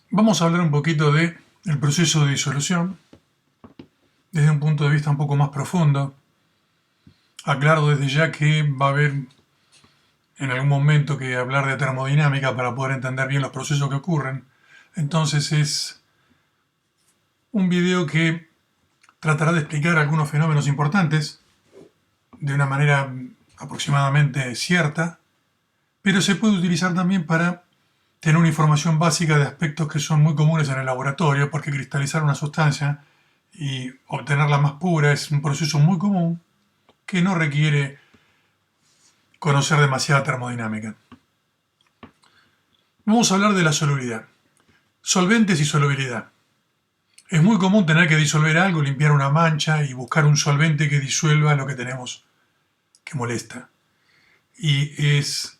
Vamos a hablar un poquito de el proceso de disolución desde un punto de vista un poco más profundo. Aclaro desde ya que va a haber en algún momento que hablar de termodinámica para poder entender bien los procesos que ocurren. Entonces es un video que tratará de explicar algunos fenómenos importantes de una manera aproximadamente cierta, pero se puede utilizar también para tener una información básica de aspectos que son muy comunes en el laboratorio, porque cristalizar una sustancia y obtenerla más pura es un proceso muy común que no requiere conocer demasiada termodinámica. Vamos a hablar de la solubilidad. Solventes y solubilidad. Es muy común tener que disolver algo, limpiar una mancha y buscar un solvente que disuelva lo que tenemos que molesta. Y es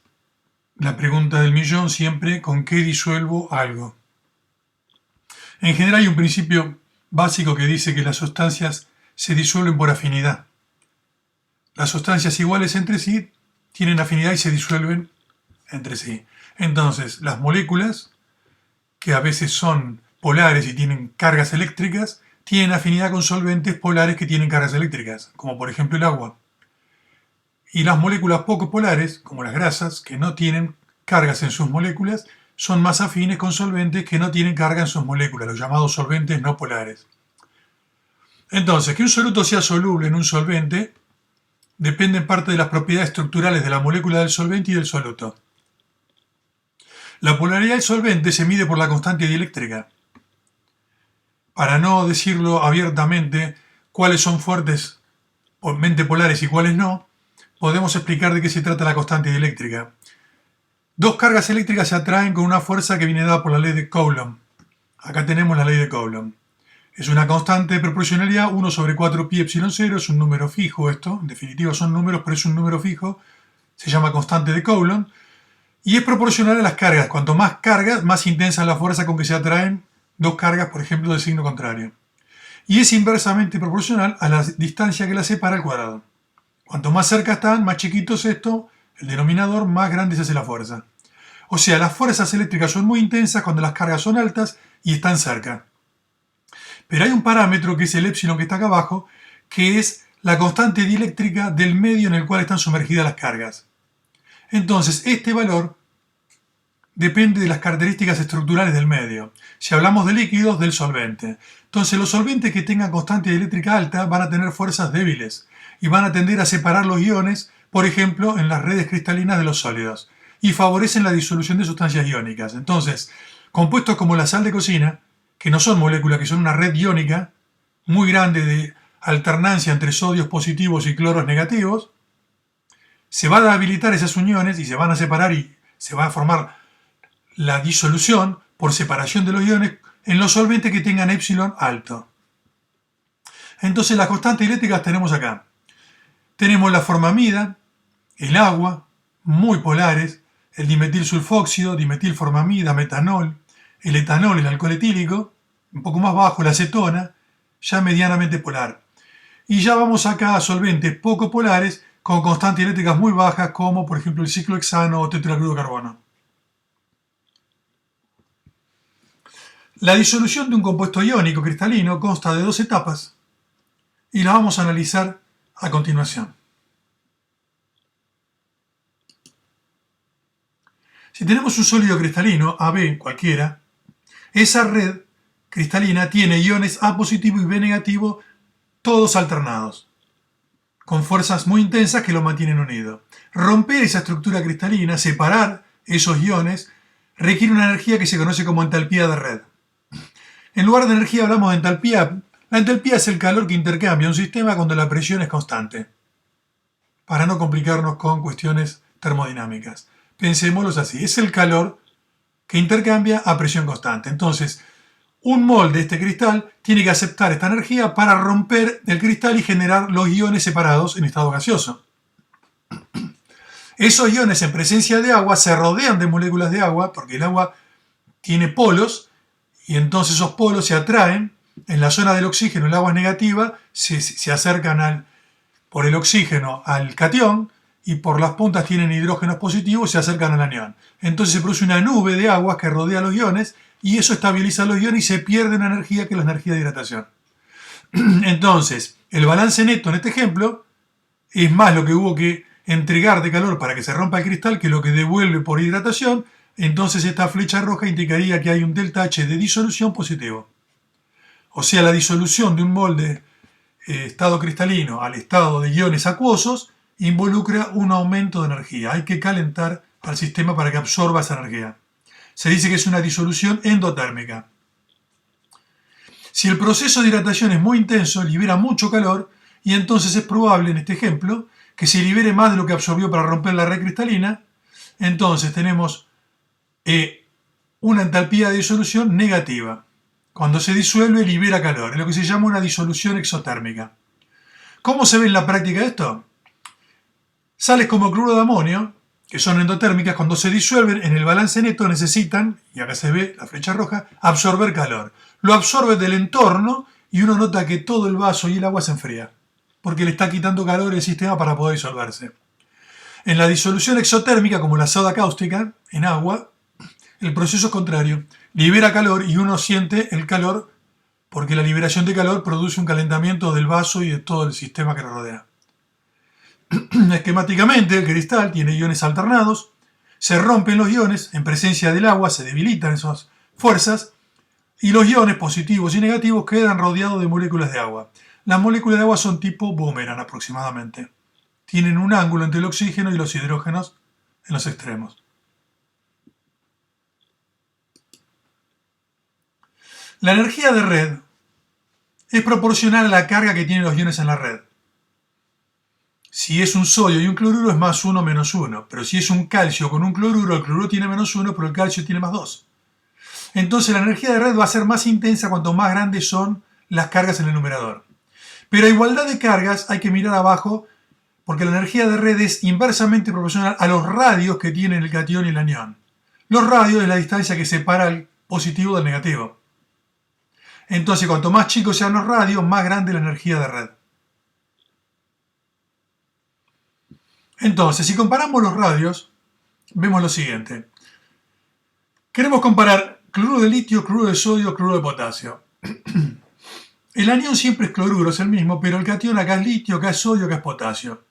la pregunta del millón siempre: ¿con qué disuelvo algo? En general hay un principio básico que dice que las sustancias se disuelven por afinidad. Las sustancias iguales entre sí tienen afinidad y se disuelven entre sí. Entonces, las moléculas, que a veces son polares y tienen cargas eléctricas, tienen afinidad con solventes polares que tienen cargas eléctricas, como por ejemplo el agua. Y las moléculas poco polares, como las grasas, que no tienen cargas en sus moléculas, son más afines con solventes que no tienen carga en sus moléculas, los llamados solventes no polares. Entonces, que un soluto sea soluble en un solvente depende en parte de las propiedades estructurales de la molécula del solvente y del soluto. La polaridad del solvente se mide por la constante dieléctrica. Para no decirlo abiertamente cuáles son fuertemente polares y cuáles no, podemos explicar de qué se trata la constante dieléctrica. Dos cargas eléctricas se atraen con una fuerza que viene dada por la ley de Coulomb. Acá tenemos la ley de Coulomb. Es una constante de proporcionalidad, 1 sobre 4 pi epsilon 0, es un número fijo esto, en definitiva son números, pero es un número fijo, se llama constante de Coulomb, y es proporcional a las cargas. Cuanto más cargas, más intensa es la fuerza con que se atraen dos cargas, por ejemplo, de signo contrario. Y es inversamente proporcional a la distancia que las separa al cuadrado. Cuanto más cerca están, más chiquito es esto, el denominador, más grande se hace la fuerza. O sea, las fuerzas eléctricas son muy intensas cuando las cargas son altas y están cerca. Pero hay un parámetro, que es el épsilon que está acá abajo, que es la constante dieléctrica del medio en el cual están sumergidas las cargas. Entonces, este valor depende de las características estructurales del medio. Si hablamos de líquidos, del solvente. Entonces, los solventes que tengan constante dieléctrica alta van a tener fuerzas débiles y van a tender a separar los iones, por ejemplo, en las redes cristalinas de los sólidos, y favorecen la disolución de sustancias iónicas. Entonces, compuestos como la sal de cocina, que no son moléculas, que son una red iónica muy grande de alternancia entre sodios positivos y cloros negativos, se van a habilitar esas uniones y se van a separar y se va a formar la disolución por separación de los iones en los solventes que tengan épsilon alto. Entonces, las constantes eléctricas tenemos acá. Tenemos la formamida, el agua, muy polares, el dimetilsulfóxido, dimetilformamida, metanol, el etanol, el alcohol etílico, un poco más bajo, la acetona, ya medianamente polar. Y ya vamos acá a solventes poco polares con constantes eléctricas muy bajas, como por ejemplo el ciclohexano o tetracloruro de carbono. La disolución de un compuesto iónico cristalino consta de dos etapas y las vamos a analizar a continuación. Si tenemos un sólido cristalino, AB cualquiera, esa red cristalina tiene iones A positivo y B negativo, todos alternados, con fuerzas muy intensas que lo mantienen unido. Romper esa estructura cristalina, separar esos iones, requiere una energía que se conoce como entalpía de red. En lugar de energía hablamos de entalpía. La entalpía es el calor que intercambia un sistema cuando la presión es constante, para no complicarnos con cuestiones termodinámicas. Pensémoslo así, es el calor que intercambia a presión constante. Entonces, un mol de este cristal tiene que aceptar esta energía para romper el cristal y generar los iones separados en estado gaseoso. Esos iones en presencia de agua se rodean de moléculas de agua, porque el agua tiene polos, y entonces esos polos se atraen. En la zona del oxígeno el agua es negativa, se acercan por el oxígeno al catión, y por las puntas tienen hidrógenos positivos y se acercan al anión. Entonces se produce una nube de agua que rodea los iones y eso estabiliza los iones y se pierde una energía que es la energía de hidratación. Entonces, el balance neto en este ejemplo es más lo que hubo que entregar de calor para que se rompa el cristal que lo que devuelve por hidratación. Entonces esta flecha roja indicaría que hay un delta H de disolución positivo. O sea, la disolución de un molde estado cristalino al estado de iones acuosos involucra un aumento de energía. Hay que calentar al sistema para que absorba esa energía. Se dice que es una disolución endotérmica. Si el proceso de hidratación es muy intenso, libera mucho calor y entonces es probable, en este ejemplo, que se libere más de lo que absorbió para romper la red cristalina. Entonces tenemos una entalpía de disolución negativa. Cuando se disuelve, libera calor, es lo que se llama una disolución exotérmica. ¿Cómo se ve en la práctica esto? Sales como cloruro de amonio, que son endotérmicas, cuando se disuelven en el balance neto necesitan, y acá se ve la flecha roja, absorber calor. Lo absorbe del entorno y uno nota que todo el vaso y el agua se enfría, porque le está quitando calor al sistema para poder disolverse. En la disolución exotérmica, como la soda cáustica, en agua, el proceso es contrario. Libera calor y uno siente el calor porque la liberación de calor produce un calentamiento del vaso y de todo el sistema que lo rodea. Esquemáticamente, el cristal tiene iones alternados, se rompen los iones en presencia del agua, se debilitan esas fuerzas y los iones positivos y negativos quedan rodeados de moléculas de agua. Las moléculas de agua son tipo boomerang aproximadamente. Tienen un ángulo entre el oxígeno y los hidrógenos en los extremos. La energía de red es proporcional a la carga que tienen los iones en la red. Si es un sodio y un cloruro es más 1 menos 1, pero si es un calcio con un cloruro, el cloruro tiene menos 1, pero el calcio tiene más 2. Entonces la energía de red va a ser más intensa cuanto más grandes son las cargas en el numerador. Pero a igualdad de cargas hay que mirar abajo porque la energía de red es inversamente proporcional a los radios que tienen el catión y el anión. Los radios es la distancia que separa el positivo del negativo. Entonces, cuanto más chicos sean los radios, más grande la energía de red. Entonces, si comparamos los radios, vemos lo siguiente. Queremos comparar cloruro de litio, cloruro de sodio, cloruro de potasio. El anión siempre es cloruro, es el mismo, pero el catión acá es litio, acá es sodio, acá es potasio.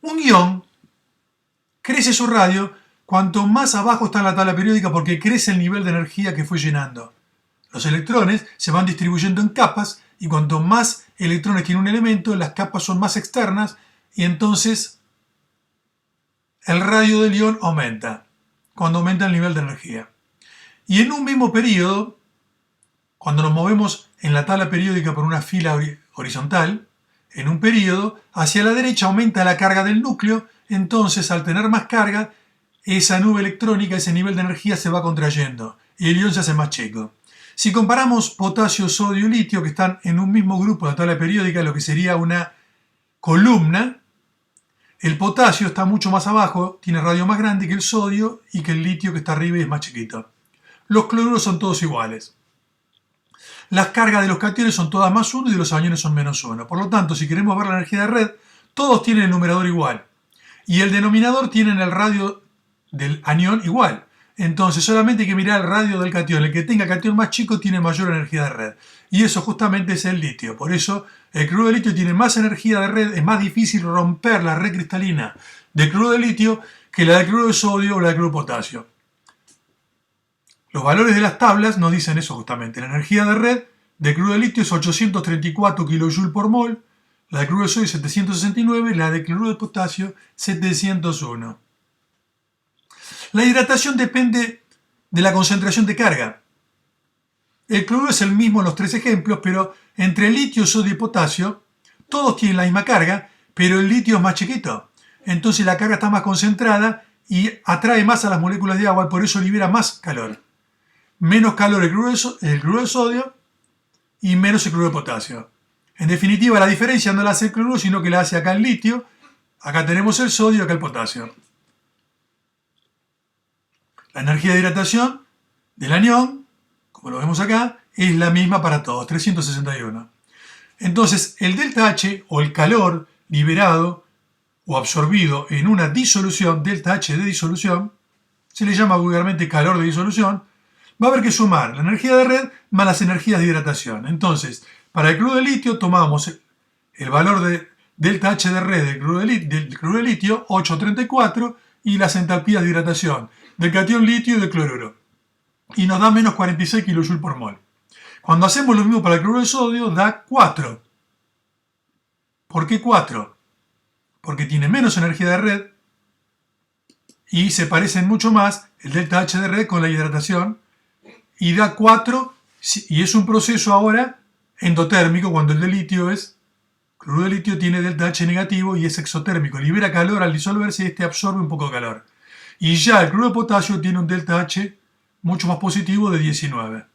Un ion crece su radio cuanto más abajo está en la tabla periódica porque crece el nivel de energía que fue llenando. Los electrones se van distribuyendo en capas y cuanto más electrones tiene un elemento, las capas son más externas y entonces el radio del ion aumenta, cuando aumenta el nivel de energía. Y en un mismo periodo, cuando nos movemos en la tabla periódica por una fila horizontal, en un periodo, hacia la derecha aumenta la carga del núcleo, entonces al tener más carga, esa nube electrónica, ese nivel de energía se va contrayendo y el ion se hace más chico. Si comparamos potasio, sodio y litio, que están en un mismo grupo de la tabla periódica, lo que sería una columna, el potasio está mucho más abajo, tiene radio más grande que el sodio y que el litio que está arriba y es más chiquito. Los cloruros son todos iguales. Las cargas de los cationes son todas más 1 y de los aniones son menos 1. Por lo tanto, si queremos ver la energía de red, todos tienen el numerador igual. Y el denominador tiene el radio del anión igual. Entonces solamente hay que mirar el radio del catión. El que tenga catión más chico tiene mayor energía de red. Y eso justamente es el litio. Por eso el cloruro de litio tiene más energía de red. Es más difícil romper la red cristalina del cloruro de litio que la del cloruro de sodio o la del cloruro de potasio. Los valores de las tablas nos dicen eso justamente. La energía de red del cloruro de litio es 834 kJ por mol. La de cloruro de sodio 769 y la de cloruro de potasio 701. La hidratación depende de la concentración de carga. El cloruro es el mismo en los tres ejemplos, pero entre litio, sodio y potasio, todos tienen la misma carga, pero el litio es más chiquito. Entonces la carga está más concentrada y atrae más a las moléculas de agua y por eso libera más calor. Menos calor el cloruro de sodio y menos el cloruro de potasio. En definitiva, la diferencia no la hace el cloruro, sino que la hace acá el litio. Acá tenemos el sodio y acá el potasio. La energía de hidratación del anión, como lo vemos acá, es la misma para todos, 361. Entonces, el delta H, o el calor liberado o absorbido en una disolución, delta H de disolución, se le llama vulgarmente calor de disolución, va a haber que sumar la energía de red más las energías de hidratación. Entonces, para el cloruro de litio tomamos el valor de delta H de red del cloruro de litio, 834, y las entalpías de hidratación del catión litio y del cloruro. Y nos da menos 46 kJ por mol. Cuando hacemos lo mismo para el cloruro de sodio, da 4. ¿Por qué 4? Porque tiene menos energía de red y se parecen mucho más el delta H de red con la hidratación, y da 4, y es un proceso ahora endotérmico cuando el de litio cloruro de litio tiene delta H negativo y es exotérmico, libera calor al disolverse y este absorbe un poco de calor. Y ya el cloruro de potasio tiene un delta H mucho más positivo de 19.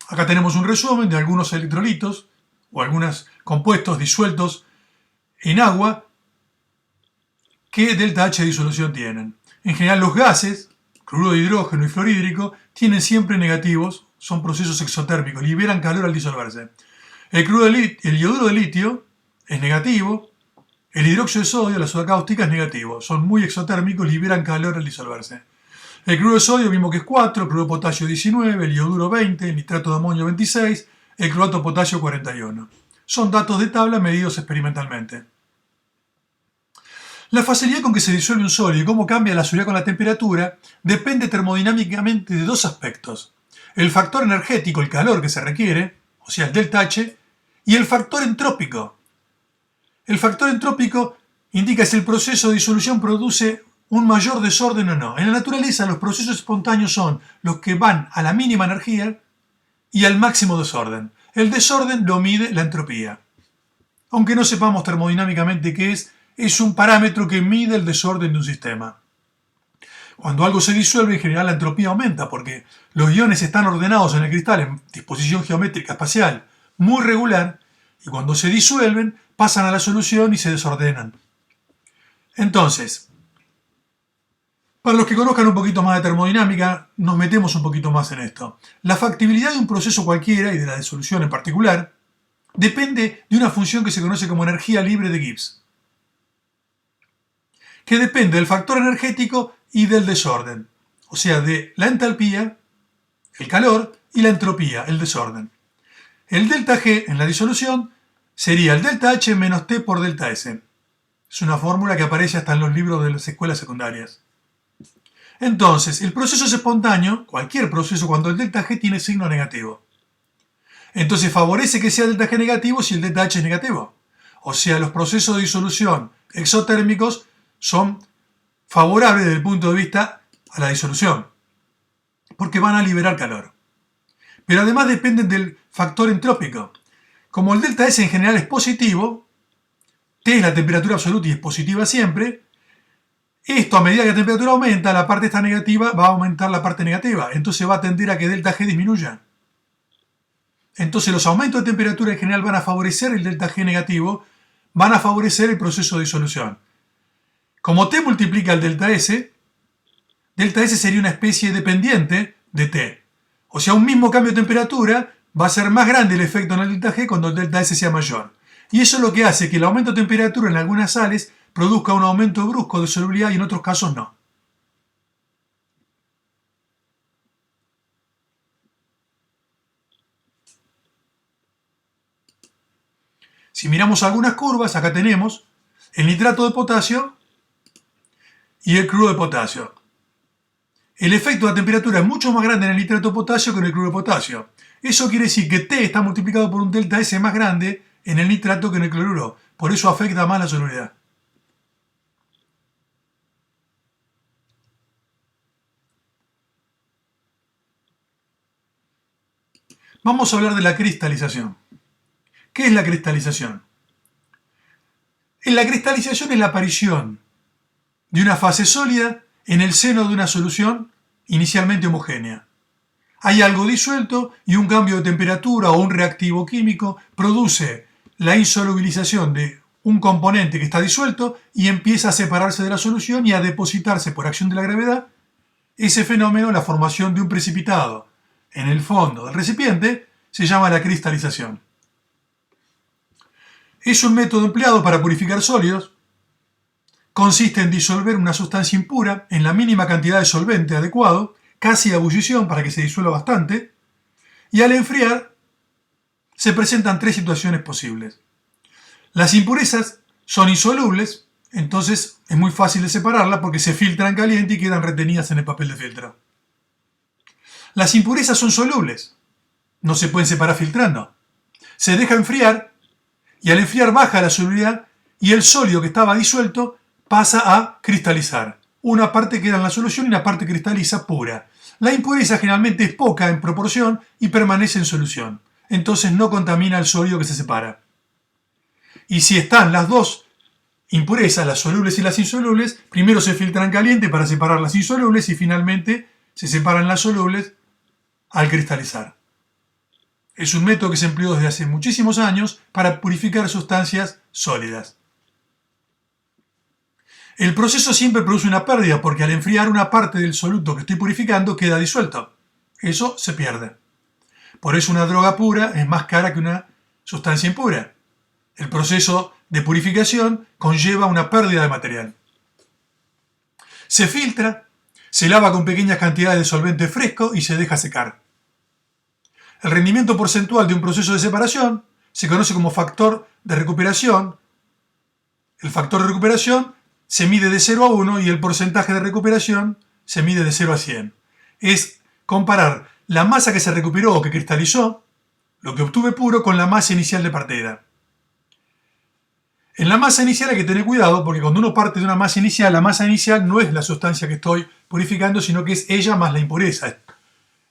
Acá tenemos un resumen de algunos electrolitos o algunos compuestos disueltos en agua que delta H de disolución tienen. En general los gases, cloruro de hidrógeno y fluorhídrico, tienen siempre negativos, son procesos exotérmicos, liberan calor al disolverse. El yoduro de litio es negativo, el hidróxido de sodio, la soda cáustica, es negativo, son muy exotérmicos, liberan calor al disolverse. El cloruro de sodio vimos que es 4, el cloruro de potasio 19, el yoduro 20, el nitrato de amonio 26, el clorato de potasio 41. Son datos de tabla medidos experimentalmente. La facilidad con que se disuelve un sólido y cómo cambia la solubilidad con la temperatura depende termodinámicamente de dos aspectos. El factor energético, el calor que se requiere, o sea, el delta H, y el factor entrópico. El factor entrópico indica si el proceso de disolución produce un mayor desorden o no. En la naturaleza los procesos espontáneos son los que van a la mínima energía y al máximo desorden. El desorden lo mide la entropía. Aunque no sepamos termodinámicamente qué es un parámetro que mide el desorden de un sistema. Cuando algo se disuelve, en general la entropía aumenta porque los iones están ordenados en el cristal en disposición geométrica espacial muy regular y cuando se disuelven pasan a la solución y se desordenan. Entonces, para los que conozcan un poquito más de termodinámica, nos metemos un poquito más en esto. La factibilidad de un proceso cualquiera, y de la disolución en particular, depende de una función que se conoce como energía libre de Gibbs, que depende del factor energético y del desorden, o sea, de la entalpía, el calor, y la entropía, el desorden. El delta G en la disolución sería el delta H menos T por delta S. Es una fórmula que aparece hasta en los libros de las escuelas secundarias. Entonces, el proceso es espontáneo, cualquier proceso, cuando el delta G tiene signo negativo. Entonces favorece que sea delta G negativo si el delta H es negativo. O sea, los procesos de disolución exotérmicos son favorables desde el punto de vista a la disolución, porque van a liberar calor. Pero además dependen del factor entrópico. Como el delta S en general es positivo, T es la temperatura absoluta y es positiva siempre, esto a medida que la temperatura aumenta, la parte esta negativa va a aumentar la parte negativa, entonces va a tender a que delta G disminuya. Entonces los aumentos de temperatura en general van a favorecer el delta G negativo, van a favorecer el proceso de disolución. Como T multiplica el delta S sería una especie dependiente de T. O sea, un mismo cambio de temperatura va a ser más grande el efecto en el delta G cuando el delta S sea mayor. Y eso es lo que hace que el aumento de temperatura en algunas sales produzca un aumento brusco de solubilidad y en otros casos no. Si miramos algunas curvas, acá tenemos el nitrato de potasio y el cloruro de potasio. El efecto de la temperatura es mucho más grande en el nitrato de potasio que en el cloruro de potasio. Eso quiere decir que T está multiplicado por un delta S más grande en el nitrato que en el cloruro. Por eso afecta más la solubilidad. Vamos a hablar de la cristalización. ¿Qué es la cristalización? La cristalización es la aparición de una fase sólida en el seno de una solución inicialmente homogénea. Hay algo disuelto y un cambio de temperatura o un reactivo químico produce la insolubilización de un componente que está disuelto y empieza a separarse de la solución y a depositarse por acción de la gravedad. Ese fenómeno, la formación de un precipitado en el fondo del recipiente, se llama la cristalización. Es un método empleado para purificar sólidos consiste en disolver una sustancia impura en la mínima cantidad de solvente adecuado, casi a ebullición para que se disuelva bastante, y al enfriar se presentan tres situaciones posibles. Las impurezas son insolubles, entonces es muy fácil de separarlas porque se filtran caliente y quedan retenidas en el papel de filtro. Las impurezas son solubles, no se pueden separar filtrando. Se deja enfriar y al enfriar baja la solubilidad y el sólido que estaba disuelto pasa a cristalizar. Una parte queda en la solución y una parte cristaliza pura. La impureza generalmente es poca en proporción y permanece en solución. Entonces no contamina el sólido que se separa. Y si están las dos impurezas, las solubles y las insolubles, primero se filtran caliente para separar las insolubles y finalmente se separan las solubles al cristalizar. Es un método que se empleó desde hace muchísimos años para purificar sustancias sólidas. El proceso siempre produce una pérdida porque al enfriar una parte del soluto que estoy purificando queda disuelto. Eso se pierde. Por eso una droga pura es más cara que una sustancia impura. El proceso de purificación conlleva una pérdida de material. Se filtra, se lava con pequeñas cantidades de solvente fresco y se deja secar. El rendimiento porcentual de un proceso de separación se conoce como factor de recuperación. El factor de recuperación se mide de 0 a 1 y el porcentaje de recuperación se mide de 0 a 100. Es comparar la masa que se recuperó o que cristalizó, lo que obtuve puro, con la masa inicial de partida. En la masa inicial hay que tener cuidado porque cuando uno parte de una masa inicial, la masa inicial no es la sustancia que estoy purificando, sino que es ella más la impureza.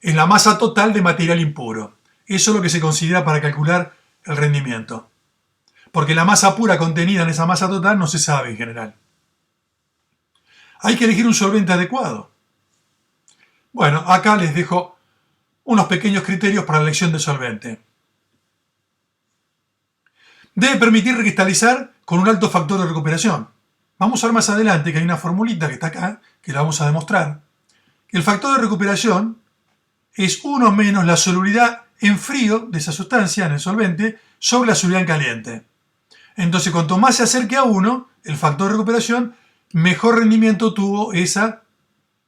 Es la masa total de material impuro. Eso es lo que se considera para calcular el rendimiento. Porque la masa pura contenida en esa masa total no se sabe en general. Hay que elegir un solvente adecuado. Bueno, acá les dejo unos pequeños criterios para la elección de solvente. Debe permitir recristalizar con un alto factor de recuperación. Vamos a ver más adelante que hay una formulita que está acá, que la vamos a demostrar. El factor de recuperación es 1 menos la solubilidad en frío de esa sustancia en el solvente sobre la solubilidad en caliente. Entonces, cuanto más se acerque a 1, el factor de recuperación, mejor rendimiento tuvo esa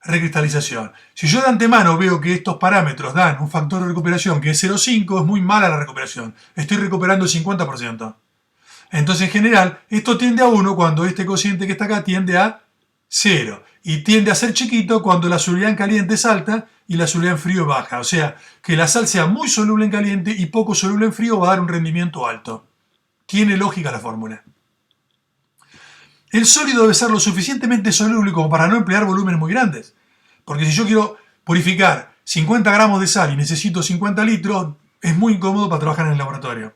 recristalización. Si yo de antemano veo que estos parámetros dan un factor de recuperación que es 0,5, es muy mala la recuperación. Estoy recuperando el 50%. Entonces, en general, esto tiende a 1 cuando este cociente que está acá tiende a 0. Y tiende a ser chiquito cuando la solubilidad en caliente es alta y la solubilidad en frío es baja. O sea, que la sal sea muy soluble en caliente y poco soluble en frío va a dar un rendimiento alto. Tiene lógica la fórmula. El sólido debe ser lo suficientemente soluble como para no emplear volúmenes muy grandes. Porque si yo quiero purificar 50 gramos de sal y necesito 50 litros, es muy incómodo para trabajar en el laboratorio.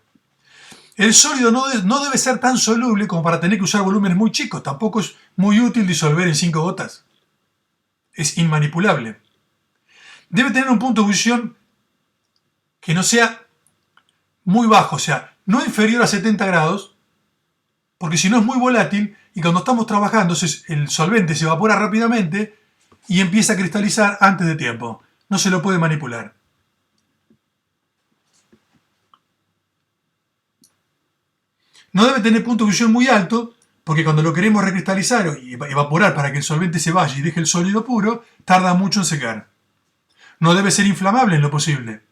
El sólido no debe ser tan soluble como para tener que usar volúmenes muy chicos. Tampoco es muy útil disolver en 5 gotas. Es inmanipulable. Debe tener un punto de ebullición que no sea muy bajo, o sea, no inferior a 70 grados, porque si no es muy volátil y cuando estamos trabajando el solvente se evapora rápidamente y empieza a cristalizar antes de tiempo. No se lo puede manipular. No debe tener punto de ebullición muy alto, porque cuando lo queremos recristalizar y evaporar para que el solvente se vaya y deje el sólido puro, tarda mucho en secar. No debe ser inflamable en lo posible.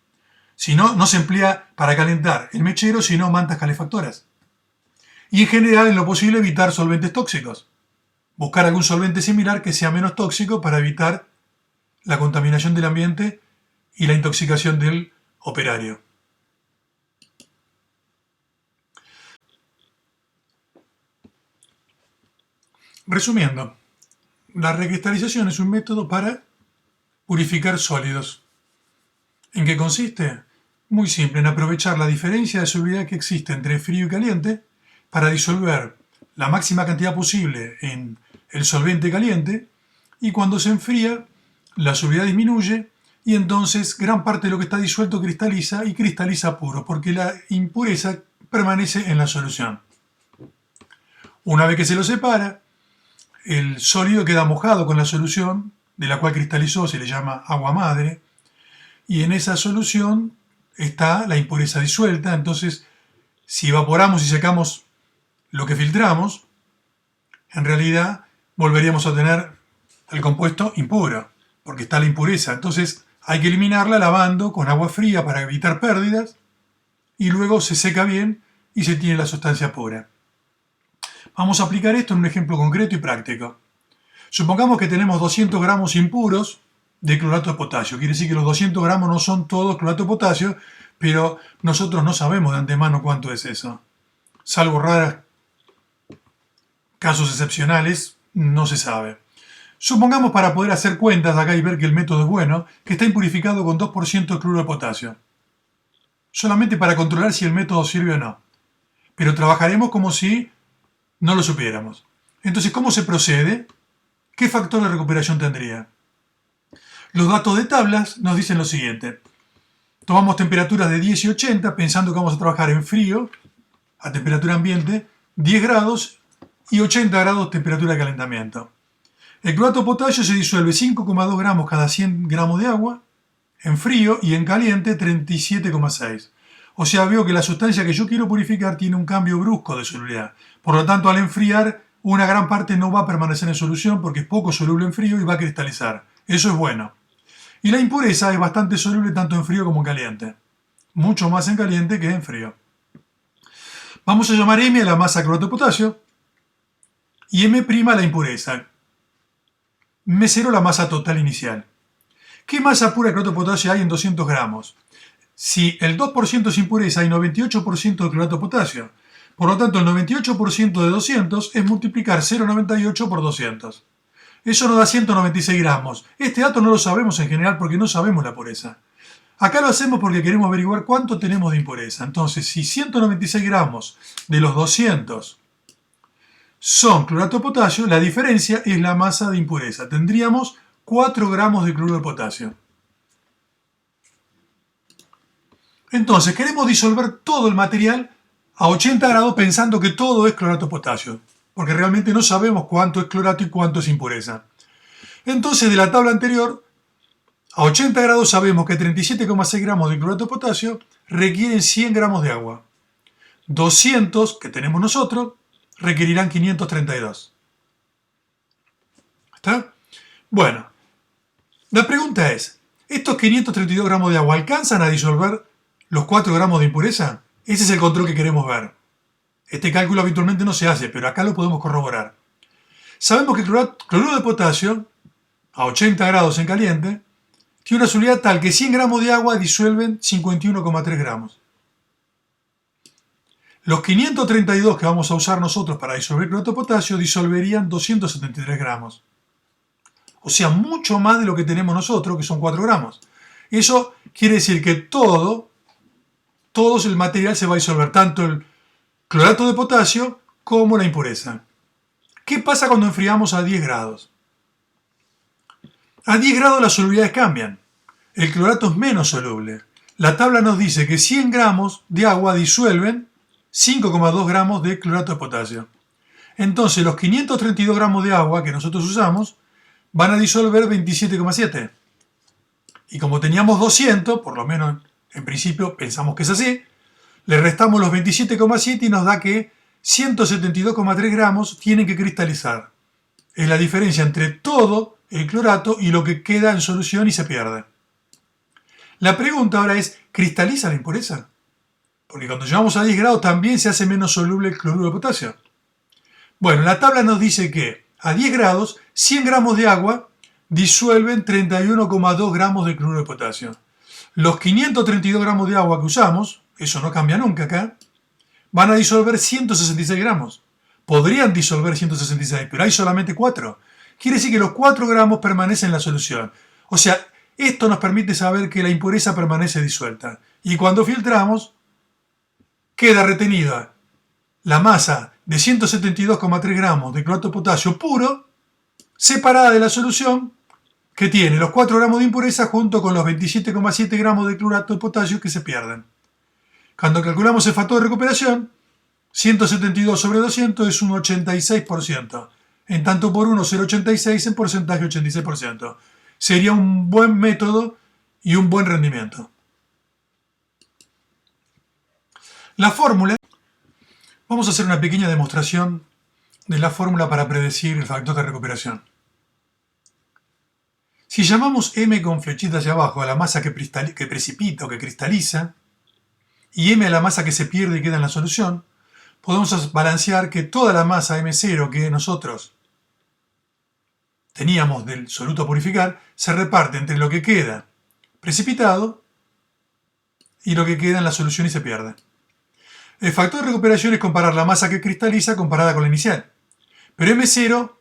Si no, no se emplea para calentar el mechero, sino mantas calefactoras. Y en general, en lo posible, evitar solventes tóxicos. Buscar algún solvente similar que sea menos tóxico para evitar la contaminación del ambiente y la intoxicación del operario. Resumiendo, la recristalización es un método para purificar sólidos. ¿En qué consiste? Muy simple, en aprovechar la diferencia de solubilidad que existe entre frío y caliente para disolver la máxima cantidad posible en el solvente caliente y cuando se enfría la solubilidad disminuye y entonces gran parte de lo que está disuelto cristaliza y cristaliza puro porque la impureza permanece en la solución. Una vez que se lo separa, el sólido queda mojado con la solución de la cual cristalizó, se le llama agua madre, y en esa solución está la impureza disuelta. Entonces, si evaporamos y secamos lo que filtramos, en realidad volveríamos a tener el compuesto impuro, porque está la impureza. Entonces hay que eliminarla lavando con agua fría para evitar pérdidas y luego se seca bien y se tiene la sustancia pura. Vamos a aplicar esto en un ejemplo concreto y práctico. Supongamos que tenemos 200 gramos impuros de clorato de potasio. Quiere decir que los 200 gramos no son todos clorato de potasio, pero nosotros no sabemos de antemano cuánto es eso. Salvo raros casos excepcionales, no se sabe. Supongamos, para poder hacer cuentas acá y ver que el método es bueno, que está impurificado con 2% de cloruro de potasio. Solamente para controlar si el método sirve o no. Pero trabajaremos como si no lo supiéramos. Entonces, ¿cómo se procede? ¿Qué factor de recuperación tendría? Los datos de tablas nos dicen lo siguiente. Tomamos temperaturas de 10 y 80 pensando que vamos a trabajar en frío, a temperatura ambiente, 10 grados y 80 grados temperatura de calentamiento. El clorato de potasio se disuelve 5,2 gramos cada 100 gramos de agua, en frío, y en caliente 37,6. O sea, veo que la sustancia que yo quiero purificar tiene un cambio brusco de solubilidad. Por lo tanto, al enfriar, una gran parte no va a permanecer en solución porque es poco soluble en frío y va a cristalizar. Eso es bueno. Y la impureza es bastante soluble tanto en frío como en caliente. Mucho más en caliente que en frío. Vamos a llamar M a la masa de clorato de potasio y M' a la impureza. M0 la masa total inicial. ¿Qué masa pura de clorato de potasio hay en 200 gramos? Si el 2% es impureza, hay 98% de clorato de potasio. Por lo tanto, el 98% de 200 es multiplicar 0,98 por 200. Eso nos da 196 gramos. Este dato no lo sabemos en general porque no sabemos la pureza. Acá lo hacemos porque queremos averiguar cuánto tenemos de impureza. Entonces, si 196 gramos de los 200 son clorato de potasio, la diferencia es la masa de impureza. Tendríamos 4 gramos de cloruro de potasio. Entonces, queremos disolver todo el material a 80 grados pensando que todo es clorato de potasio, porque realmente no sabemos cuánto es clorato y cuánto es impureza. Entonces, de la tabla anterior, a 80 grados sabemos que 37,6 gramos de clorato de potasio requieren 100 gramos de agua. 200 que tenemos nosotros requerirán 532. ¿Está? Bueno, la pregunta es, ¿estos 532 gramos de agua alcanzan a disolver los 4 gramos de impureza? Ese es el control que queremos ver. Este cálculo habitualmente no se hace, pero acá lo podemos corroborar. Sabemos que el cloruro de potasio, a 80 grados en caliente, tiene una solubilidad tal que 100 gramos de agua disuelven 51,3 gramos. Los 532 que vamos a usar nosotros para disolver clorato de potasio disolverían 273 gramos. O sea, mucho más de lo que tenemos nosotros, que son 4 gramos. Eso quiere decir que todo el material se va a disolver, tanto el clorato de potasio como la impureza. ¿Qué pasa cuando enfriamos a 10 grados? A 10 grados las solubilidades cambian. El clorato es menos soluble. La tabla nos dice que 100 gramos de agua disuelven 5,2 gramos de clorato de potasio. Entonces los 532 gramos de agua que nosotros usamos van a disolver 27,7. Y como teníamos 200, por lo menos en principio pensamos que es así, le restamos los 27,7 y nos da que 172,3 gramos tienen que cristalizar. Es la diferencia entre todo el clorato y lo que queda en solución y se pierde. La pregunta ahora es, ¿cristaliza la impureza? Porque cuando llegamos a 10 grados también se hace menos soluble el cloruro de potasio. Bueno, la tabla nos dice que a 10 grados 100 gramos de agua disuelven 31,2 gramos de cloruro de potasio. Los 532 gramos de agua que usamos, eso no cambia nunca acá, van a disolver 166 gramos. Podrían disolver 166, pero hay solamente 4. Quiere decir que los 4 gramos permanecen en la solución. O sea, esto nos permite saber que la impureza permanece disuelta. Y cuando filtramos, queda retenida la masa de 172,3 gramos de clorato de potasio puro, separada de la solución que tiene los 4 gramos de impureza junto con los 27,7 gramos de clorato de potasio que se pierden. Cuando calculamos el factor de recuperación, 172 sobre 200 es un 86%. En tanto por 1, 0,86, en porcentaje 86%. Sería un buen método y un buen rendimiento. La fórmula, vamos a hacer una pequeña demostración de la fórmula para predecir el factor de recuperación. Si llamamos M con flechita hacia abajo a la masa que precipita o que cristaliza, y M a la masa que se pierde y queda en la solución, podemos balancear que toda la masa M0 que nosotros teníamos del soluto a purificar se reparte entre lo que queda precipitado y lo que queda en la solución y se pierde. El factor de recuperación es comparar la masa que cristaliza comparada con la inicial. Pero M0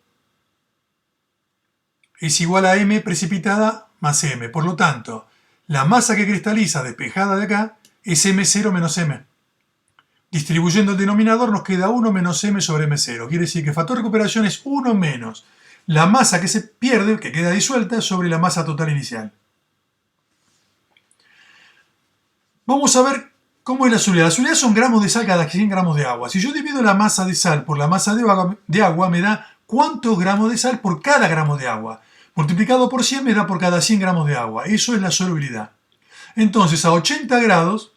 es igual a M precipitada más M. Por lo tanto, la masa que cristaliza despejada de acá es M0 menos M. Distribuyendo el denominador nos queda 1 menos M sobre M0. Quiere decir que el factor de recuperación es 1 menos la masa que se pierde, que queda disuelta, sobre la masa total inicial. Vamos a ver cómo es la solubilidad. La solubilidad son gramos de sal cada 100 gramos de agua. Si yo divido la masa de sal por la masa de agua me da cuántos gramos de sal por cada gramo de agua. Multiplicado por 100 me da por cada 100 gramos de agua. Eso es la solubilidad. Entonces a 80 grados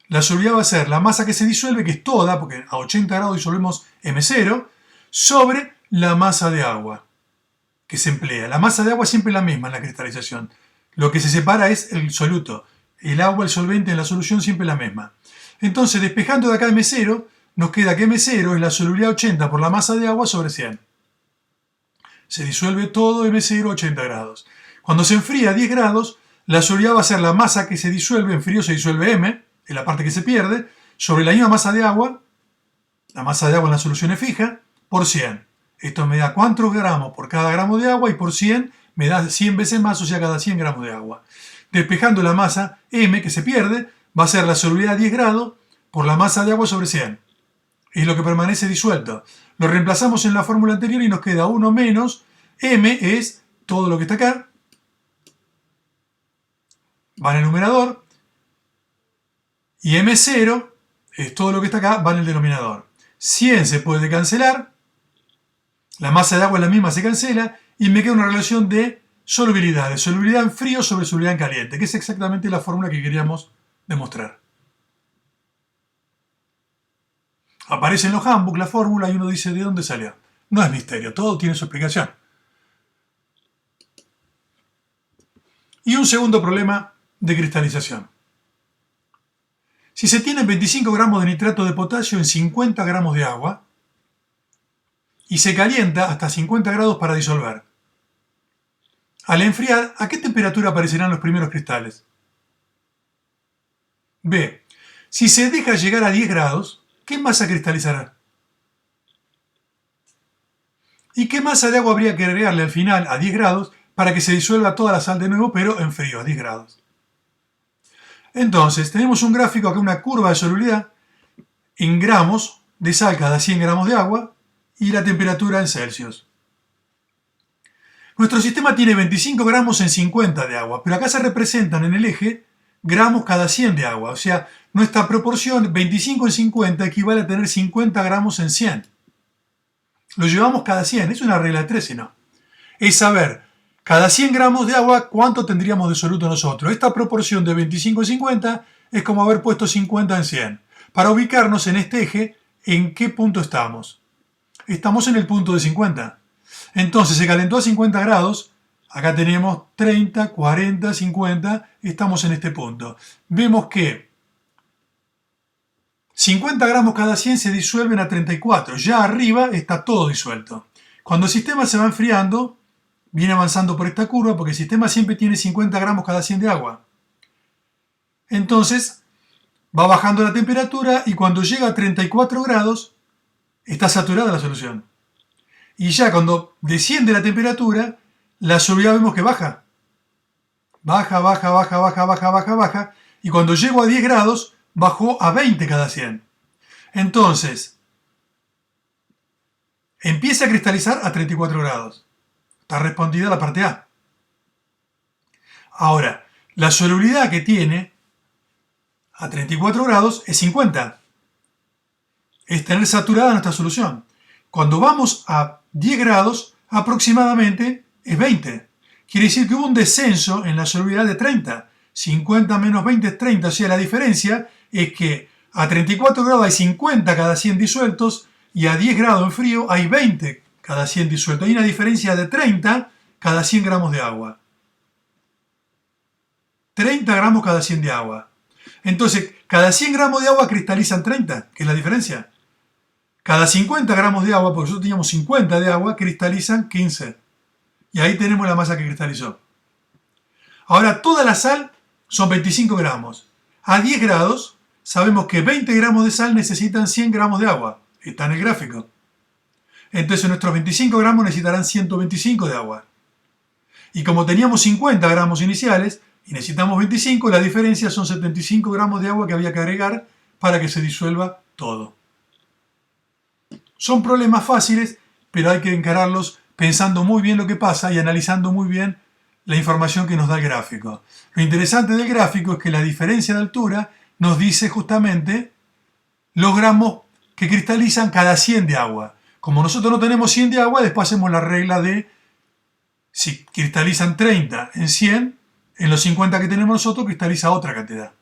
la solubilidad va a ser la masa que se disuelve, que es toda, porque a 80 grados disolvemos M0, sobre la masa de agua que se emplea. La masa de agua siempre es la misma en la cristalización. Lo que se separa es el soluto. El agua, el solvente en la solución siempre es la misma. Entonces, despejando de acá M0, nos queda que M0 es la solubilidad 80 por la masa de agua sobre 100. Se disuelve todo M0 a 80 grados. Cuando se enfría a 10 grados, la solubilidad va a ser la masa que se disuelve, en frío se disuelve M, en la parte que se pierde, sobre la misma masa de agua, la masa de agua en la solución es fija, por 100. Esto me da cuántos gramos por cada gramo de agua y por 100 me da 100 veces más, o sea, cada 100 gramos de agua. Despejando la masa M que se pierde, va a ser la solubilidad a 10 grados por la masa de agua sobre 100. Es lo que permanece disuelto. Lo reemplazamos en la fórmula anterior y nos queda 1 menos M es todo lo que está acá, va en el numerador, y M0 es todo lo que está acá, va en el denominador. 100 se puede cancelar, la masa de agua es la misma, se cancela, y me queda una relación de solubilidad en frío sobre solubilidad en caliente, que es exactamente la fórmula que queríamos demostrar. Aparece en los handbooks la fórmula y uno dice ¿de dónde salió? No es misterio, todo tiene su explicación. Y un segundo problema de cristalización. Si se tienen 25 gramos de nitrato de potasio en 50 gramos de agua y se calienta hasta 50 grados para disolver, al enfriar, ¿a qué temperatura aparecerán los primeros cristales? B. Si se deja llegar a 10 grados, ¿qué masa cristalizará? ¿Y qué masa de agua habría que agregarle al final a 10 grados para que se disuelva toda la sal de nuevo, pero en frío, a 10 grados? Entonces, tenemos un gráfico acá, una curva de solubilidad en gramos de sal cada 100 gramos de agua y la temperatura en Celsius. Nuestro sistema tiene 25 gramos en 50 de agua, pero acá se representan en el eje gramos cada 100 de agua. O sea, nuestra proporción 25 en 50 equivale a tener 50 gramos en 100. Lo llevamos cada 100, es una regla de 13, ¿no? Es saber, cada 100 gramos de agua, ¿cuánto tendríamos de soluto nosotros? Esta proporción de 25 en 50 es como haber puesto 50 en 100. Para ubicarnos en este eje, ¿en qué punto estamos? Estamos en el punto de 50. Entonces se calentó a 50 grados, acá tenemos 30, 40, 50, estamos en este punto. Vemos que 50 gramos cada 100 se disuelven a 34, ya arriba está todo disuelto. Cuando el sistema se va enfriando, viene avanzando por esta curva porque el sistema siempre tiene 50 gramos cada 100 de agua. Entonces va bajando la temperatura y cuando llega a 34 grados está saturada la solución. Y ya cuando desciende la temperatura, la solubilidad vemos que baja. Baja, baja, baja, baja, baja, baja, baja. Y cuando llego a 10 grados, bajó a 20 cada 100. Entonces, empieza a cristalizar a 34 grados. Está respondida la parte A. Ahora, la solubilidad que tiene a 34 grados es 50. Es tener saturada nuestra solución. Cuando vamos a 10 grados, aproximadamente es 20. Quiere decir que hubo un descenso en la solubilidad de 30. 50 menos 20 es 30. O sea, la diferencia es que a 34 grados hay 50 cada 100 disueltos y a 10 grados en frío hay 20 cada 100 disueltos. Hay una diferencia de 30 cada 100 gramos de agua. 30 gramos cada 100 de agua. Entonces, cada 100 gramos de agua cristalizan 30, que es la diferencia. Cada 50 gramos de agua, porque nosotros teníamos 50 de agua, cristalizan 15. Y ahí tenemos la masa que cristalizó. Ahora, toda la sal son 25 gramos. A 10 grados, sabemos que 20 gramos de sal necesitan 100 gramos de agua. Está en el gráfico. Entonces, nuestros 25 gramos necesitarán 125 de agua. Y como teníamos 50 gramos iniciales y necesitamos 25, la diferencia son 75 gramos de agua que había que agregar para que se disuelva todo. Son problemas fáciles, pero hay que encararlos pensando muy bien lo que pasa y analizando muy bien la información que nos da el gráfico. Lo interesante del gráfico es que la diferencia de altura nos dice justamente los gramos que cristalizan cada 100 de agua. Como nosotros no tenemos 100 de agua, después hacemos la regla de si cristalizan 30 en 100, en los 50 que tenemos nosotros cristaliza otra cantidad.